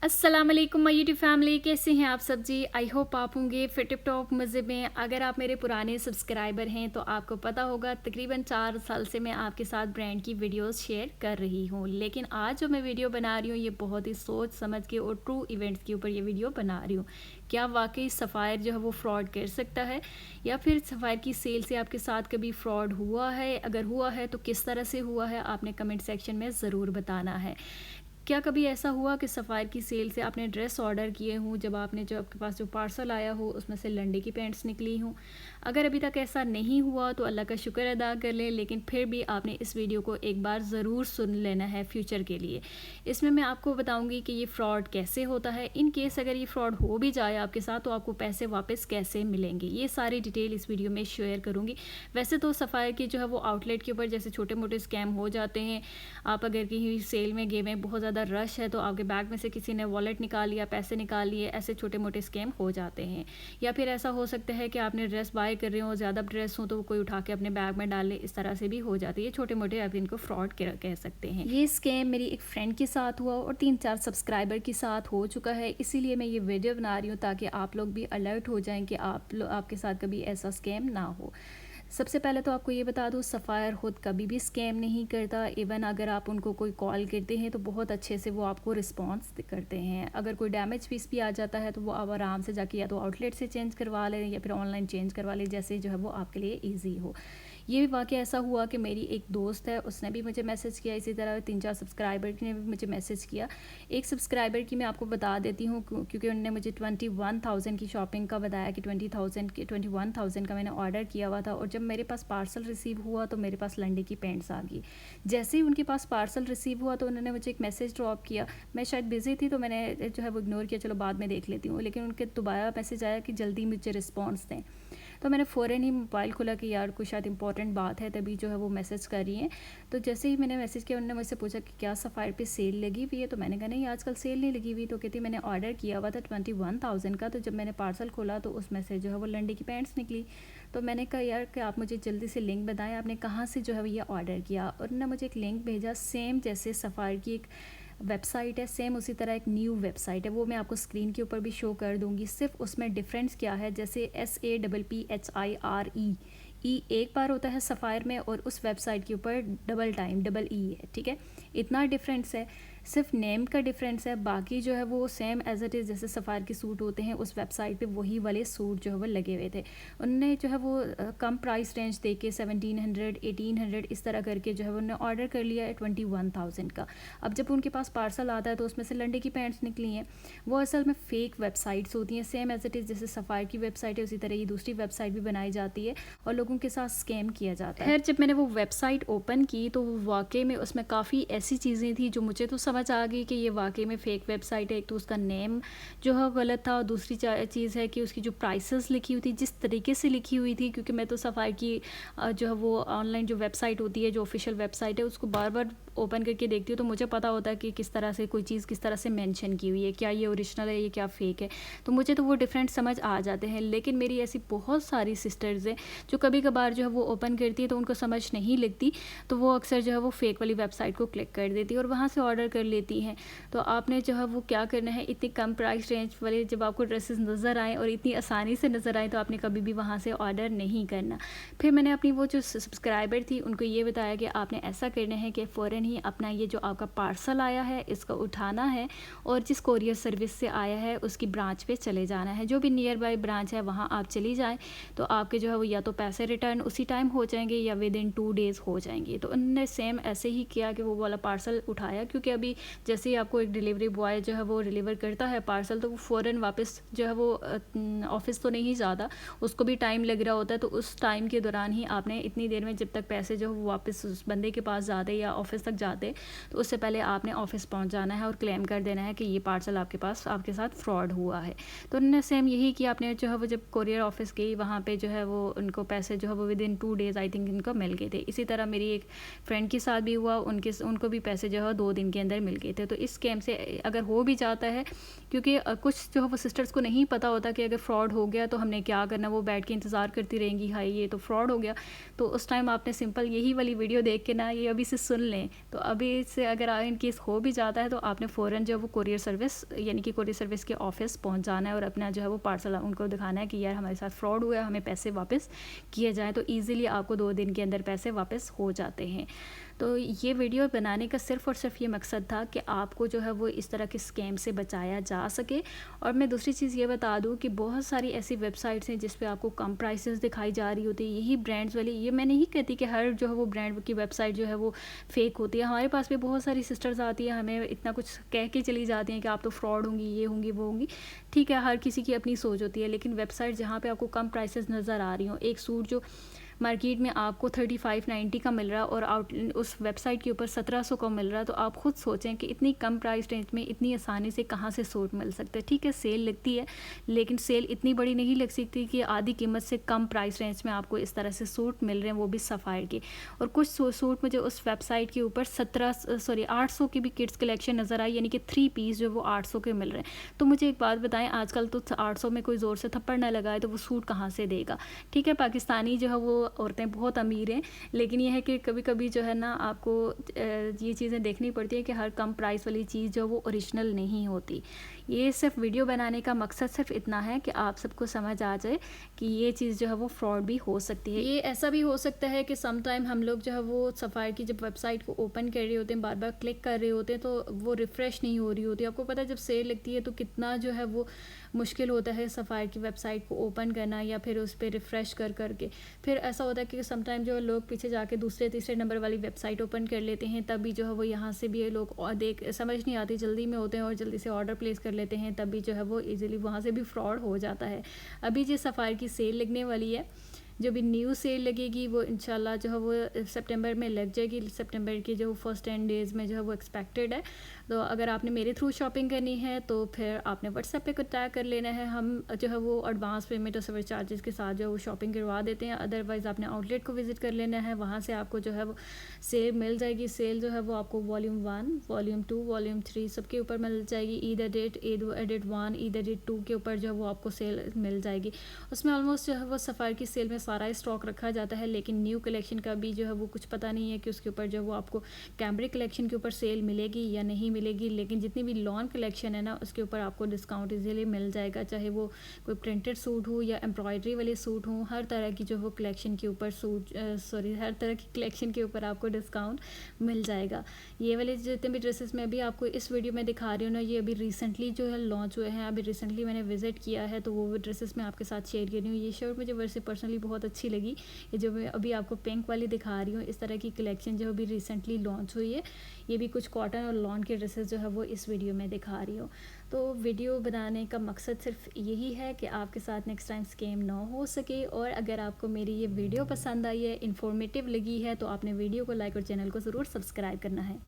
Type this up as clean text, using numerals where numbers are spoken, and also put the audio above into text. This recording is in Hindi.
अस्सलाम वालेकुम माय यूट्यूब फैमिली, कैसे हैं आप सब जी। आई होप आप होंगे फिट टिप टॉप मज़े में। अगर आप मेरे पुराने सब्सक्राइबर हैं तो आपको पता होगा तकरीबन 4 साल से मैं आपके साथ ब्रांड की वीडियोस शेयर कर रही हूं। लेकिन आज जो मैं वीडियो बना रही हूं ये बहुत ही सोच समझ के और ट्रू इवेंट्स के ऊपर ये वीडियो बना रही हूँ। क्या वाकई सफ़ायर जो है वो फ्रॉड कर सकता है, या फिर सफ़ायर की सेल से आपके साथ कभी फ्रॉड हुआ है? अगर हुआ है तो किस तरह से हुआ है, आपने कमेंट सेक्शन में ज़रूर बताना है। क्या कभी ऐसा हुआ कि सफ़ायर की सेल से आपने ड्रेस ऑर्डर किए हों, जब आपने जो आपके पास जो पार्सल आया हो उसमें से लंडे की पैंट्स निकली हों? अगर अभी तक ऐसा नहीं हुआ तो अल्लाह का शुक्र अदा कर लें, लेकिन फिर भी आपने इस वीडियो को एक बार ज़रूर सुन लेना है फ्यूचर के लिए। इसमें मैं आपको बताऊंगी कि ये फ़्रॉड कैसे होता है। इन केस अगर ये फ़्रॉड हो भी जाए आपके साथ तो आपको पैसे वापस कैसे मिलेंगे, ये सारी डिटेल इस वीडियो में शेयर करूँगी। वैसे तो सफ़ायर की जो है वो आउटलेट के ऊपर जैसे छोटे मोटे स्कैम हो जाते हैं। आप अगर कहीं सेल में गए हैं, बहुत ज़्यादा रश है, तो आपके बैग में से किसी ने वॉलेट निकाल लिया, पैसे निकाल लिए, ऐसे छोटे मोटे स्कैम हो जाते हैं। या फिर ऐसा हो सकता है कि आपने ड्रेस बाय कर रहे हो, ज़्यादा ड्रेस हो तो कोई उठा के अपने बैग में डाल ले, इस तरह से भी हो जाती है। छोटे मोटे आप इनको फ्रॉड कह सकते हैं। ये स्कैम मेरी एक फ्रेंड के साथ हुआ और 3-4 सब्सक्राइबर के साथ हो चुका है, इसीलिए मैं ये वीडियो बना रही हूँ ताकि आप लोग भी अलर्ट हो जाएं कि आपके साथ कभी ऐसा स्कैम ना हो। सबसे पहले तो आपको ये बता दूँ, सफ़ायर खुद कभी भी स्कैम नहीं करता। इवन अगर आप उनको कोई कॉल करते हैं तो बहुत अच्छे से वो आपको रिस्पॉन्स करते हैं। अगर कोई डैमेज पीस भी आ जाता है तो वो आप आराम से जाके या तो आउटलेट से चेंज करवा लें या फिर ऑनलाइन चेंज करवा लें, जैसे जो है वो आपके लिए ईजी हो। ये भी वाक़या ऐसा हुआ कि मेरी एक दोस्त है, उसने भी मुझे मैसेज किया, इसी तरह 3-4 सब्सक्राइबर ने भी मुझे मैसेज किया। एक सब्सक्राइबर की मैं आपको बता देती हूँ क्योंकि उन्होंने मुझे 21,000 की शॉपिंग का बताया कि 21,000 का मैंने ऑर्डर किया हुआ था, और जब मेरे पास पार्सल रिसीव हुआ तो मेरे पास लंडे की पैंट्स आ गई। जैसे ही उनके पास पार्सल रिसीव हुआ तो उन्होंने मुझे एक मैसेज ड्रॉप किया। मैं शायद बिज़ी थी तो मैंने जो है वो इग्नोर किया, चलो बाद में देख लेती हूँ। लेकिन उनके दोबारा मैसेज आया कि जल्दी मुझे रिस्पॉन्स दें। तो मैंने फ़ौरन ही मोबाइल खोला कि यार कुछ शायद इंपॉर्टेंट बात है, तभी जो है वो मैसेज कर रही हैं। तो जैसे ही मैंने मैसेज किया, उन्होंने मुझसे पूछा कि क्या सफ़ायर पे सेल लगी हुई है? तो मैंने कहा नहीं, आजकल सेल नहीं लगी हुई। तो कहती मैंने ऑर्डर किया हुआ था 21,000 का, तो जब मैंने पार्सल खोला तो उसमें से जो है वो लंडे की पैंट्स निकली। तो मैंने कहा यार कि आप मुझे जल्दी से लिंक बताएं, आपने कहाँ से जो है वो ये ऑर्डर किया? और उन्होंने मुझे एक लिंक भेजा, सेम जैसे सफ़ायर की एक वेबसाइट है, सेम उसी तरह एक न्यू वेबसाइट है, वो मैं आपको स्क्रीन के ऊपर भी शो कर दूंगी। सिर्फ उसमें डिफरेंस क्या है, जैसे SAPPHIRE ई एक बार होता है सफ़ायर में और उस वेबसाइट के ऊपर डबल ई है, ठीक है। इतना डिफरेंस है, सिर्फ नेम का डिफरेंस है, बाकी जो है वो सेम एज इट इज़ जैसे सफ़ायर के सूट होते हैं उस वेबसाइट पे वही वाले सूट जो है वो लगे हुए थे। उनने जो है वो कम प्राइस रेंज दे के 1700 1800 इस तरह करके जो है वो उन्होंने ऑर्डर कर लिया है 21,000 का। अब जब उनके पास पार्सल आता है तो उसमें से लंडे की पैंट्स निकली हैं। वो असल में फ़ेक वेबसाइट्स होती हैं, सेम एज इट इज़ जैसे सफ़ायर की वेबसाइट है उसी तरह ये दूसरी वेबसाइट भी बनाई जाती है और लोगों के साथ स्कैम किया जाता है। खैर जब मैंने वो वेबसाइट ओपन की तो वाकई में उसमें काफ़ी ऐसी चीज़ें थी जो मुझे तो समझ आ गई कि ये वाकई में फ़ेक वेबसाइट है। एक तो उसका नेम जो है गलत था, और दूसरी चीज़ है कि उसकी जो प्राइसेस लिखी हुई थी, जिस तरीके से लिखी हुई थी, क्योंकि मैं तो सफ़ायर की जो है वो ऑनलाइन जो वेबसाइट होती है, जो ऑफिशियल वेबसाइट है, उसको बार बार ओपन करके देखती हूँ तो मुझे पता होता है कि किस तरह से कोई चीज़ किस तरह से मेंशन की हुई है, क्या ये ओरिजिनल है, ये क्या फ़ेक है। तो मुझे तो वो डिफरेंट समझ आ जाते हैं। लेकिन मेरी ऐसी बहुत सारी सिस्टर्स हैं जो कभी कभार जो है वो ओपन करती है तो उनको समझ नहीं लगती, तो वो अक्सर जो है वो फ़ेक वाली वेबसाइट को क्लिक कर देती है और वहाँ से ऑर्डर कर लेती हैं। तो आपने जो है वो क्या करना है, इतनी कम प्राइस रेंज वाले जब आपको ड्रेसेस नज़र आएँ और इतनी आसानी से नज़र आएँ तो आपने कभी भी वहाँ से ऑर्डर नहीं करना। फिर मैंने अपनी वो जो सब्सक्राइबर थी उनको ये बताया कि आपने ऐसा करना है कि फ़ौरन ही अपना ये जो आपका पार्सल आया है इसको उठाना है और जिस कोरियर सर्विस से आया है उसकी ब्रांच पे चले जाना है, जो भी नियर बाय ब्रांच है वहाँ आप चली जाएँ। तो आपके जो है वो या तो पैसे रिटर्न उसी टाइम हो जाएंगे या विद इन 2 डेज़ हो जाएंगे। तो उन्होंने सेम ऐसे ही किया कि वो वाला पार्सल उठाया, क्योंकि अभी जैसे ही आपको एक डिलीवरी बॉय जो है वो डिलीवर करता है पार्सल तो वो फ़ौरन वापस जो है वो ऑफिस तो नहीं जाता, उसको भी टाइम लग रहा होता है। तो उस टाइम के दौरान ही आपने इतनी देर में जब तक पैसे जो वो वापस उस बंदे के पास जाते या ऑफिस तक जाते तो उससे पहले आपने ऑफिस पहुंच जाना है और क्लेम कर देना है कि ये पार्सल आपके पास आपके साथ फ्रॉड हुआ है। तो उन्होंने सेम यही किया, आपने जो है वो जब कोरियर ऑफिस गई वहाँ पे जो है वो उनको पैसे जो है वो with in 2 days I think इनको मिल गए थे। इसी तरह मेरी एक फ्रेंड के साथ भी हुआ, उनको भी पैसे जो है 2 दिन के अंदर मिल गए थे। तो इस स्कैम से अगर हो भी जाता है, क्योंकि कुछ जो है वो सिस्टर्स को नहीं पता होता कि अगर फ्रॉड हो गया तो हमने क्या करना, वो बैठ के इंतज़ार करती रहेंगी हाई ये तो फ्रॉड हो गया। तो उस टाइम आपने सिंपल यही वाली वीडियो देख के ना ये अभी से सुन लें तो अभी से अगर इन केस हो भी जाता है तो आपने फ़ौरन जो है वो कोरियर सर्विस यानी कि कोरियर सर्विस के ऑफिस पहुंच जाना है और अपना जो है वो पार्सल उनको दिखाना है कि यार हमारे साथ फ्रॉड हुआ है, हमें पैसे वापस किए जाएँ। तो ईज़िली आपको 2 दिन के अंदर पैसे वापस हो जाते हैं। तो ये वीडियो बनाने का सिर्फ़ और सिर्फ ये मकसद था कि आपको जो है वो इस तरह के स्कैम से बचाया जा सके। और मैं दूसरी चीज़ ये बता दूँ कि बहुत सारी ऐसी वेबसाइट्स हैं जिस पे आपको कम प्राइसेस दिखाई जा रही होती है, यही ब्रांड्स वाली। ये मैं नहीं कहती कि हर जो है वो ब्रांड की वेबसाइट जो है वो फ़ेक होती है। हमारे पास भी बहुत सारी सिस्टर्स आती है, हमें इतना कुछ कह के चली जाती हैं कि आप तो फ्रॉड होंगी, ये होंगी, वो होंगी। ठीक है, हर किसी की अपनी सोच होती है, लेकिन वेबसाइट जहाँ पे आपको कम प्राइसेस नज़र आ रही हों, एक सूट जो मार्केट में आपको 3590 का मिल रहा है और आउट उस वेबसाइट के ऊपर 1700 का मिल रहा है, तो आप खुद सोचें कि इतनी कम प्राइस रेंज में इतनी आसानी से कहाँ से सूट मिल सकता है। ठीक है, सेल लगती है, लेकिन सेल इतनी बड़ी नहीं लग सकती कि आधी कीमत से कम प्राइस रेंज में आपको इस तरह से सूट मिल रहे हैं, वो भी सफ़ायर के। और कुछ सूट मुझे उस वेबसाइट के ऊपर 800 की भी किड्स कलेक्शन नज़र आई, यानी कि 3 पीस जो वो 800 के मिल रहे हैं। तो मुझे एक बात बताएं, आजकल तो 800 में कोई ज़ोर से थप्पड़ ना लगाए तो वो सूट कहाँ से देगा। ठीक है, पाकिस्तानी जो है वो औरतें बहुत अमीर हैं, लेकिन यह है कि कभी कभी जो है ना आपको ये चीज़ें देखनी पड़ती है कि हर कम प्राइस वाली चीज़ जो वो ओरिजिनल नहीं होती। ये सिर्फ वीडियो बनाने का मकसद सिर्फ इतना है कि आप सबको समझ आ जाए कि ये चीज़ जो है वो फ्रॉड भी हो सकती है। ये ऐसा भी हो सकता है कि सम टाइम हम लोग जो है वो सफ़ायर की जब वेबसाइट को ओपन कर रहे होते हैं, बार बार क्लिक कर रहे होते हैं, तो वो रिफ़्रेश नहीं हो रही होती। आपको पता है जब सेल लगती है तो कितना जो है वो मुश्किल होता है सफ़ायर की वेबसाइट को ओपन करना या फिर उस पर रिफ़्रेश कर करके। फिर ऐसा होता है कि समटाइम जो लोग पीछे जाके दूसरे तीसरे नंबर वाली वेबसाइट ओपन कर लेते हैं, तभी जो है वो यहाँ से भी लोग समझ नहीं आती, जल्दी में होते हैं और जल्दी से ऑर्डर प्लेस कर लेते हैं, तभी जो है वो इजीली वहाँ से भी फ्रॉड हो जाता है। अभी जो सफ़ायर की सेल लगने वाली है, जो भी न्यू सेल लगेगी वो इंशाल्लाह जो है वो सितंबर में लग जाएगी। सितंबर की जो फर्स्ट 10 डेज़ में जो है वो एक्सपेक्टेड है। तो अगर आपने मेरे थ्रू शॉपिंग करनी है तो फिर आपने व्हाट्सएप पे कॉन्टैक्ट कर लेना है। हम जो है वो एडवांस पेमेंट और सर्विस चार्जेस के साथ जो है वो शॉपिंग करवा देते हैं। अदरवाइज़ आपने आउटलेट को विज़िट कर लेना है, वहाँ से आपको जो है वो सेल मिल जाएगी। सेल जो है वो आपको वॉल्यूम 1, वॉल्यूम 2, वॉल्यूम 3 सबके ऊपर मिल जाएगी। Either date edit 1, either date 2 के ऊपर जो है वो आपको सेल मिल जाएगी। उसमें ऑलमोस्ट जो है वो सफ़ायर की सेल में सारा स्टॉक रखा जाता है, लेकिन न्यू कलेक्शन का भी जो है वो कुछ पता नहीं है कि उसके ऊपर जो वो आपको कैमब्रिक कलेक्शन के ऊपर सेल मिलेगी या नहीं मिलेगी। लेकिन जितनी भी लॉन कलेक्शन है ना उसके ऊपर आपको डिस्काउंट इजीली मिल जाएगा, चाहे वो कोई प्रिंटेड सूट हो या एम्ब्रॉयडरी वाले सूट हो। हर तरह की जो वो कलेक्शन के ऊपर हर तरह की कलेक्शन के ऊपर आपको डिस्काउंट मिल जाएगा। ये वाले जितने भी ड्रेसेस मैं भी आपको इस वीडियो में दिखा रही हूँ ना, ये अभी रिसेंटली जो है लॉन्च हुए हैं, अभी रिसेंटली मैंने विजिट किया है, तो वो ड्रेसेस मैं आपके साथ शेयर कर रही हूँ। ये शर्ट मुझे वैसे पर्सनली बहुत अच्छी लगी, ये जो मैं अभी आपको पिंक वाली दिखा रही हूँ। इस तरह की कलेक्शन जो अभी रिसेंटली लॉन्च हुई है, ये भी कुछ कॉटन और लॉन के ड्रेसेस जो है वो इस वीडियो में दिखा रही हूँ। तो वीडियो बनाने का मकसद सिर्फ यही है कि आपके साथ नेक्स्ट टाइम स्कैम ना हो सके। और अगर आपको मेरी ये वीडियो पसंद आई है, इन्फॉर्मेटिव लगी है, तो आपने वीडियो को लाइक और चैनल को ज़रूर सब्सक्राइब करना है।